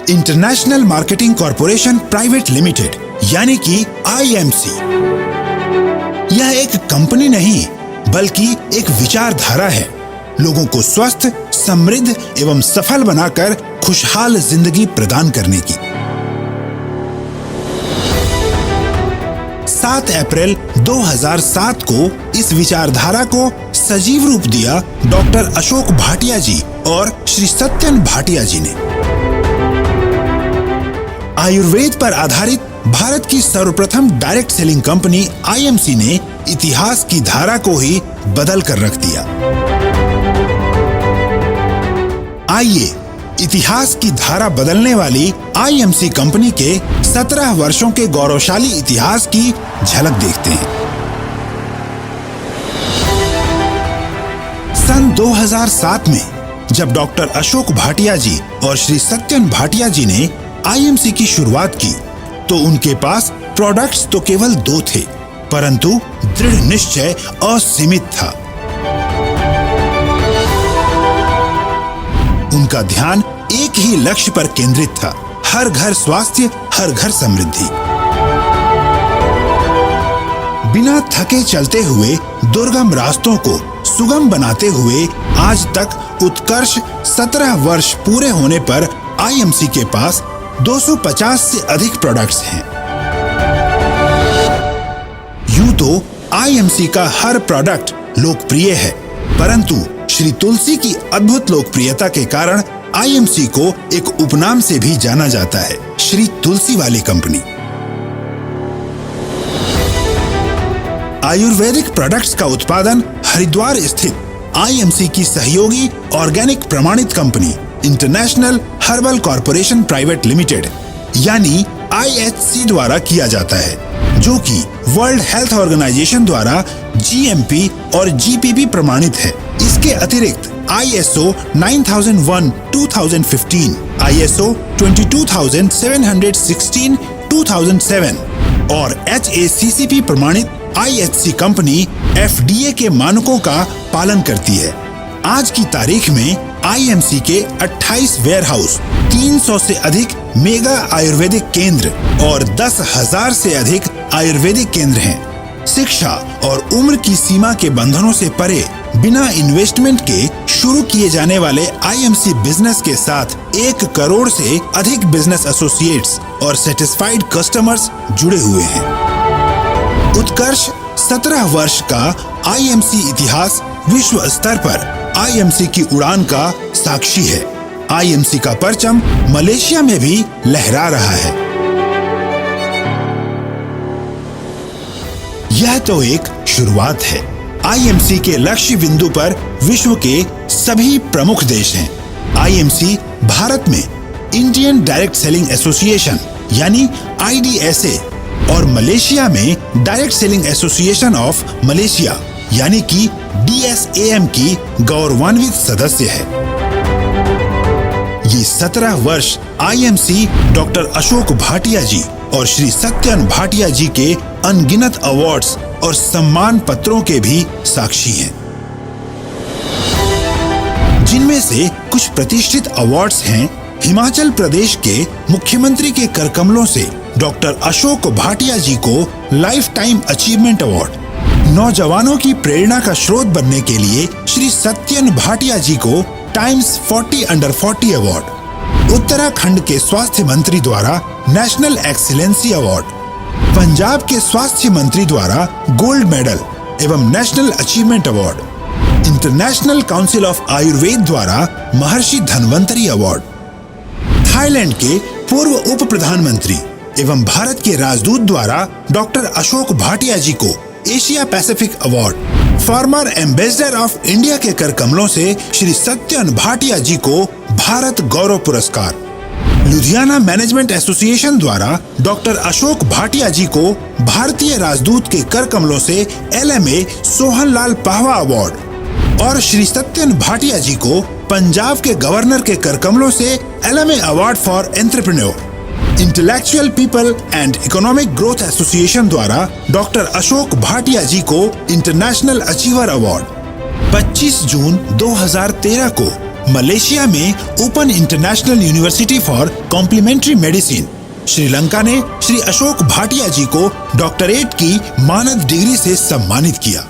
International marketing corporation private limited यानी कि IMC। यह एक कंपनी नहीं बल्कि एक विचारधारा है, लोगों को स्वस्थ, समृद्ध एवं सफल बनाकर खुशहाल जिंदगी प्रदान करने की। 7 अप्रैल 2007 को इस विचारधारा को सजीव रूप दिया डॉक्टर अशोक भाटिया जी और श्री सत्यन भाटिया जी ने। आयुर्वेद पर आधारित भारत की सर्वप्रथम डायरेक्ट सेलिंग कंपनी IMC ने इतिहास की धारा को ही बदल कर रख दिया। आइए इतिहास की धारा बदलने वाली IMC कंपनी के 17 वर्षों के गौरवशाली इतिहास की झलक देखते हैं। सन 2007 में जब डॉक्टर अशोक भाटिया जी और श्री सत्यन भाटिया जी ने IMC की शुरुआत की तो उनके पास प्रोडक्ट्स तो केवल 2 थे, परंतु दृढ़ निश्चय असीमित था। उनका ध्यान एक ही लक्ष्य पर केंद्रित था, हर घर स्वास्थ्य, हर घर समृद्धि। बिना थके चलते हुए दुर्गम रास्तों को सुगम बनाते हुए आज तक उत्कर्ष 17 वर्ष पूरे होने पर IMC के पास 250 से अधिक प्रोडक्ट्स हैं। यूं तो IMC का हर प्रोडक्ट लोकप्रिय है, परंतु श्री तुलसी की अद्भुत लोकप्रियता के कारण IMC को एक उपनाम से भी जाना जाता है, श्री तुलसी वाली कंपनी। आयुर्वेदिक प्रोडक्ट्स का उत्पादन हरिद्वार स्थित IMC की सहयोगी ऑर्गेनिक प्रमाणित company international herbal corporation private limited यानी IHC द्वारा किया जाता है, जो कि वर्ल्ड हेल्थ ऑर्गेनाइजेशन द्वारा GMP और GPP प्रमाणित है। इसके अतिरिक्त ISO 9001:2015, ISO 22716:2007 और HACCP प्रमाणित IHC कंपनी FDA के मानकों का पालन करती है। आज की तारीख में IMC के 28 वेयरहाउस, 300 से अधिक मेगा आयुर्वेदिक केंद्र और 10,000 से अधिक आयुर्वेदिक केंद्र हैं। शिक्षा और उम्र की सीमा के बंधनों से परे बिना इन्वेस्टमेंट के शुरू किए जाने वाले IMC बिजनेस के साथ 1 करोड़ से अधिक बिजनेस एसोसिएट्स और सेटिस्फाइड कस्टमर्स जुड़े हुए हैं। उत्कर्ष 17 वर्ष का IMC इतिहास विश्व स्तर पर IMC की उड़ान का साक्षी है। IMC का परचम मलेशिया में भी लहरा रहा है। यह तो एक शुरुआत है। IMC के लक्ष्य बिंदु पर विश्व के सभी प्रमुख देश हैं। IMC भारत में इंडियन डायरेक्ट सेलिंग एसोसिएशन यानी IDSA और मलेशिया में direct selling association of Malaysia यानी कि DSAM की गौरवान्वित सदस्य है। ये 17 वर्ष IMC डॉक्टर अशोक भाटिया जी और श्री सत्यन भाटिया जी के अनगिनत अवार्ड्स और सम्मान पत्रों के भी साक्षी हैं, जिनमें से कुछ प्रतिष्ठित अवार्ड्स हैं। हिमाचल प्रदेश के मुख्यमंत्री के करकमलों से डॉक्टर अशोक भाटिया जी को लाइफ टाइम अचीवमेंट अवार्ड, नौजवानों की प्रेरणा का स्रोत बनने के लिए श्री सत्यन भाटिया जी को टाइम्स 40 अंडर 40 अवार्ड, उत्तराखंड के स्वास्थ्य मंत्री द्वारा नेशनल एक्सीलेंसी अवार्ड, पंजाब के स्वास्थ्य मंत्री द्वारा गोल्ड मेडल एवं national achievement award, international council of Ayurveda द्वारा महर्षि धन्वंतरी अवार्ड, थाईलैंड के पूर्व उप प्रधानमंत्री एवं भारत के राजदूत द्वारा डॉक्टर अशोक भाटिया जी को Asia Pacific award, farmer ambassador of India के करकमलों से श्री सत्यन भाटिया जी को भारत गौरव पुरस्कार, लुधियाना मैनेजमेंट एसोसिएशन द्वारा डॉक्टर अशोक भाटिया जी को भारतीय राजदूत के करकमलों से LMA सोहनलाल पाहवा अवार्ड और श्री सत्यन भाटिया जी को पंजाब के गवर्नर के करकमलों से LMA award for entrepreneur, intellectual people and economic growth association द्वारा डॉक्टर अशोक भाटिया जी को इंटरनेशनल अचीवर अवार्ड, 25 जून 2013 को मलेशिया में open international university for complementary medicine, Sri Lanka ने श्री अशोक भाटिया जी को डॉक्टरेट की मानद डिग्री से सम्मानित किया।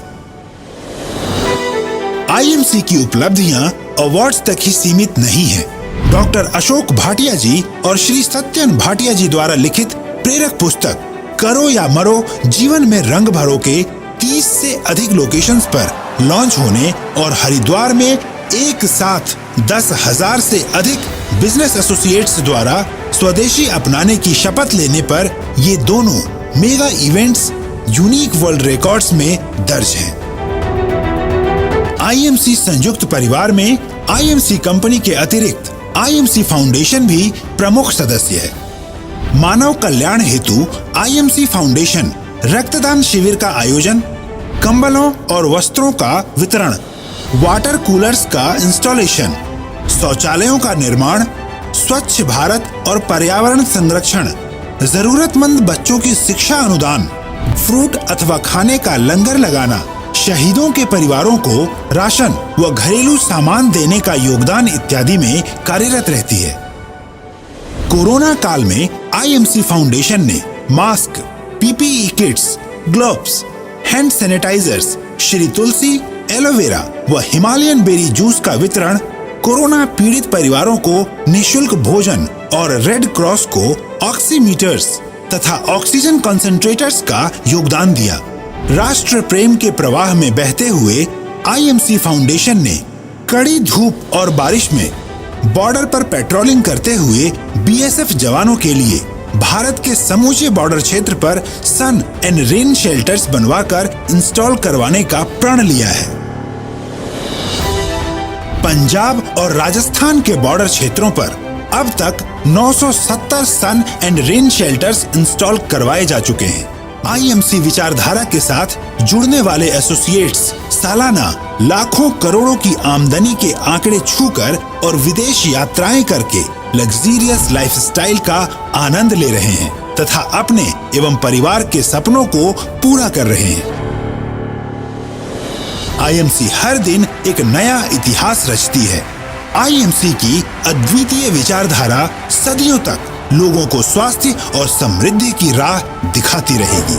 आईएमसी की उपलब्धियां अवार्ड्स तक ही सीमित नहीं हैं। डॉक्टर अशोक भाटिया जी और श्री सत्यन भाटिया जी द्वारा लिखित प्रेरक पुस्तक करो या मरो, जीवन में रंग भरो के 30 से अधिक लोकेशंस पर लॉन्च होने और हरिद्वार में एक साथ 10,000 से अधिक बिजनेस एसोसिएट्स द्वारा स्वदेशी अपनाने की शपथ लेने पर ये दोनों mega events unique world records में दर्ज हैं। आईएमसी संयुक्त परिवार में आईएमसी कंपनी के अतिरिक्त आईएमसी फाउंडेशन भी प्रमुख सदस्य है। मानव कल्याण हेतु आईएमसी फाउंडेशन रक्तदान शिविर का आयोजन, कंबलों और वस्त्रों का वितरण, वाटर कूलर्स का इंस्टॉलेशन, शौचालयों का निर्माण, स्वच्छ भारत और पर्यावरण संरक्षण, जरूरतमंद बच्चों की शिक्षा अनुदान, फ्रूट अथवा खाने का लंगर लगाना, शहीदों के परिवारों को राशन व घरेलू सामान देने का योगदान इत्यादि में कार्यरत रहती है। कोरोना काल में आईएमसी फाउंडेशन ने mask, PPE kits, gloves, hand sanitizers, Shri Tulsi, aloe vera व हिमालयन बेरी जूस का वितरण, कोरोना पीड़ित परिवारों को निःशुल्क भोजन और रेड क्रॉस को ऑक्सीमीटर्स तथा ऑक्सीजन कंसंट्रेटर्स का योगदान दिया। राष्ट्र प्रेम के प्रवाह में बहते हुए आईएमसी फाउंडेशन ने कड़ी धूप और बारिश में बॉर्डर पर पेट्रोलिंग करते हुए बीएसएफ जवानों के लिए भारत के समूचे बॉर्डर क्षेत्र पर सन एंड रेन शेल्टर्स बनवाकर इंस्टॉल करवाने का प्रण लिया है। पंजाब और राजस्थान के बॉर्डर क्षेत्रों पर अब तक 970 सन एंड रेन शेल्टर्स इंस्टॉल करवाए जा चुके हैं। आईएमसी विचारधारा के साथ जुड़ने वाले एसोसिएट्स सालाना लाखों करोड़ों की आमदनी के आंकड़े छूकर और विदेश यात्राएं करके लग्जरियस लाइफस्टाइल का आनंद ले रहे हैं तथा अपने एवं परिवार के सपनों को पूरा कर रहे हैं। आईएमसी हर दिन एक नया इतिहास रचती है। आईएमसी की अद्वितीय विचारधारा सदियों तक लोगों को स्वास्थ्य और समृद्धि की राह दिखाती रहेगी।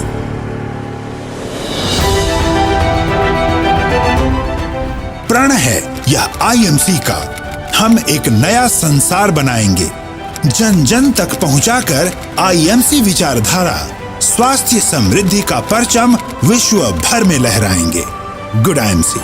प्रण है यह आईएमसी का, हम एक नया संसार बनाएंगे। जन जन तक पहुंचाकर आईएमसी विचारधारा स्वास्थ्य समृद्धि का परचम विश्व भर में लहराएंगे। Good IMC.